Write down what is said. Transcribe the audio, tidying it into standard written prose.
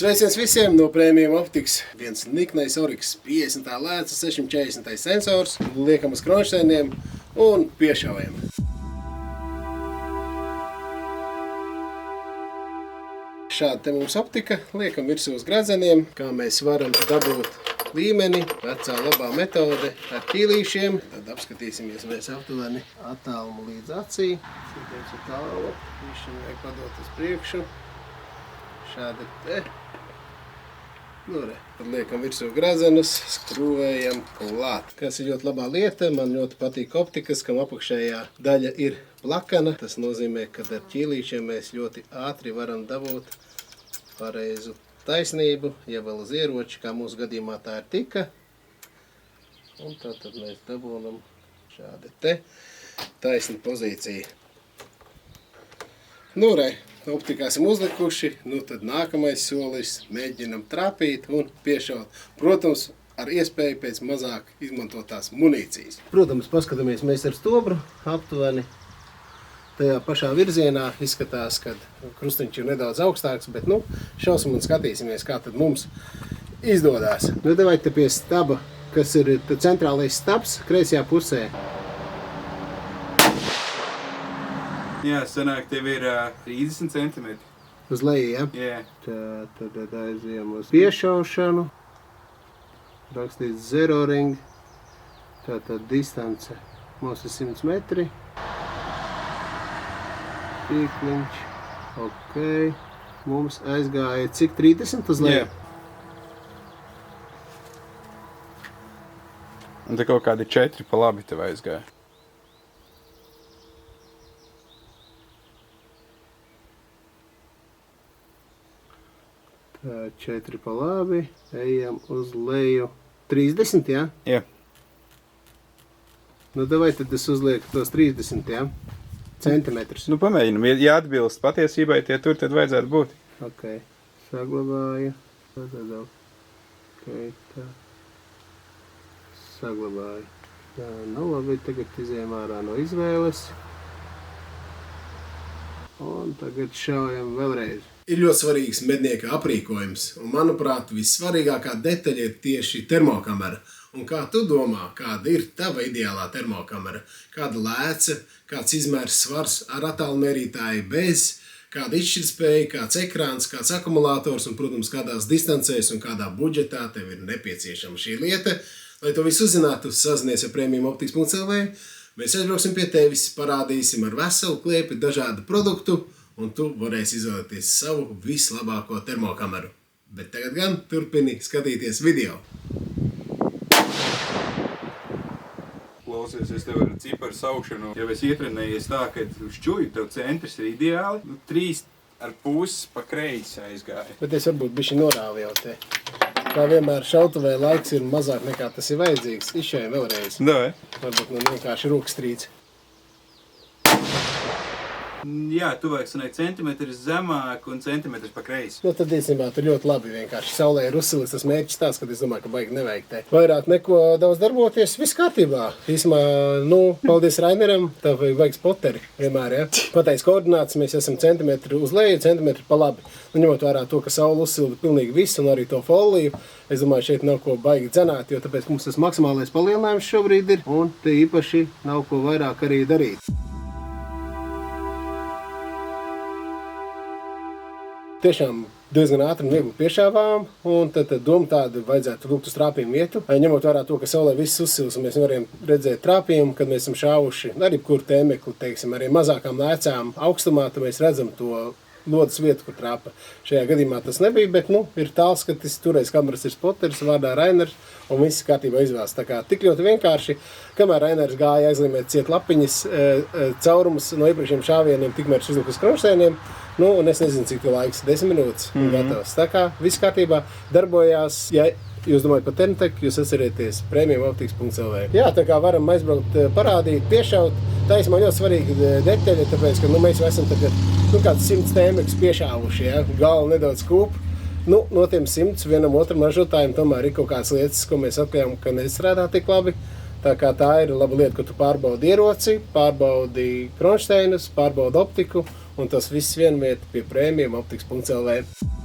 Sveiciens visiem no Premium Optikas. Viens niknais Oryx, 50. lēca, 640. sensors, liekam uz kronšteiniem un piešaujam. Šāda te mums optika, liekam virsū uz gradzeniem, kā mēs varam dabūt līmeni, vecā labā metode ar ķīlīšiem. Tad apskatīsimies mēs aptuveni attālumu līdz acī. Citiem ir tālu, višķi vajag padot uz priekšu. Šādi te. Tad liekam virsū gradzenus, skrūvējam klāt. Kas ir ļoti labā lieta, man ļoti patīk optikas, kam apakšējā daļa ir plakana. Tas nozīmē, ka ar ķīlīšiem mēs ļoti ātri varam dabūt pareizu taisnību, ja vēl uz ieroči, kā mūsu gadījumā tā ir tika. Un tad mēs dabūnam šādi te taisni pozīciju. Optikā esam uzlikuši, tad nākamais solis mēģinam trāpīt un piešaut. Protams, ar iespēju pēc mazāk izmantotās munīcijas. Protams, paskatāmies mēs ar stobru aptuveni. Tajā pašā virzienā izskatās, ka krustiņš ir nedaudz augstāks, bet šausim un skatīsimies, kā tad mums izdodās. Davai te pie staba, kas ir centrālais stabs, kreisajā pusē. Jā, sanāk, tev ir 30 centimetri. Uz leju, ja? Jā. Tad aizjām uz piešaušanu. Rakstīts 0 ring. Tātad distance mums ir 100 metri. Tīkliņš. Ok. Mums aizgāja cik 30 uz leju? Jā. Un te kaut kādi 4 pa labi tev aizgāja. Tā, 4 pa labi, ejam uz leju 30, jā? Jā. Davai tad es uzlieku tos 30, jā? Centimetrus. Pamēģinam, ja atbilst patiesībai, tie tur tad vajadzētu būt. Ok, saglabāju. Ok, tā. Saglabāju. Tā, labi, tagad izējam ārā no izvēles. Un tagad šaujam vēlreiz. Ir ļoti svarīgs mednieka aprīkojums, un manuprāt, vissvarīgākā detaļa ir tieši termokamera. Un kā tu domā, kāda ir tava ideālā termokamera? Kāda lēca, kāds izmērs svars ar attālmērītāju bez, kāda izšķirtspēja, kāds ekrāns, kāds akumulators un, protams, kādās distancēs un kādā budžetā tev ir nepieciešama šī lieta. Lai to visu uzzinātu, sazinies ar premiumoptikas.lv. Mēs aizbrauksim pie tevis, parādīsim ar veselu kliepi dažādu produktu, un tu varēsi izvēlēties savu vislabāko termokameru. Bet tagad gan turpini skatīties video. Klausies, es tev ar ciparu saukšanu, jau es ietrenējies tā, ka šķuju, tev centrs ir ideāli, 3,5 pa kreisi aizgāja. Bet es varbūt bišķi norāvu jau te. Kā vienmēr šautuvē laiks ir mazāk nekā tas ir vajadzīgs. Izšējam vēlreiz. Davai. Varbūt vienkārši rokstrīds. Jā, tu vajag sanāk centimetrs zemāk un centimetrs pa kreisi. Tad īstenībā tur ļoti labi vienkārši. Saulē ir uzsilis tas mērķis tās, kad es domāju, ka baigi nevajag te. Vairāk neko daudz darboties, viss kārtībā. Īstenībā, paldies Raineram, tā vajag spoteri vienmēr, ja. Pateiks koordināts, mēs esam centimetri uz leju, centimetri pa labi. Ņemot vērā to, ka saule uzsilda pilnīgi visu un arī to foliju, es domāju, šeit nav ko baigi dzenāt, jo tāpēc mums tas maksimālais palielinājums šobrīd ir, un te īpaši nav ko vairāk arī darīt. Tiešām diezgan ātri un viegli piešāvām, un tad doma tāda vajadzētu lūgt uz trāpījumu vietu. Ņemot vērā to, ka saulē viss uzsils, un mēs varam redzēt trāpījumu, kad mēs esam šāvuši arī kur tēmekli, teiksim, arī mazākām lēcām augstumā, tad mēs redzam to lodas vietu, kur trāpa. Šajā gadījumā tas nebija, bet ir tāls, ka tas toreiz kameras ir spoteris, vārdā Rainers, un viss kārtībā izvēlas. Tā kā tik ļoti vienkārši, kamēr Rainers gāja aizlīmēt ciet lapiņas caurumus no iepriekšējiem šāvieniem, tikmēr uzliku uz kronšteiniem, un es nezinu, cik laiks, 10 minūtes gatavs. Tā kā viss kārtībā darbojās, ja jūs domājat par Termtek, jūs atcerieties premiumoptikas.lv. Jā, tā kā varam aizbraukt, parādīt, piešaut. Tā īstenībā ļoti svarīga detaļa, tāpēc, ka mēs esam tagad kāds 100 tēmekus piešāvuši, ja? Galva nedaudz kūp. No tiem 100 vienam otram ražotājiem tomēr ir kaut kādas lietas, ko mēs atklājām, ka nestrādā tik labi. Tā kā tā ir laba lieta, ka tu pārbaudi ieroci, pārbaudi kronšteinus, pārbaudi optiku, un tas viss vienvieta pie premiumoptikas.lv.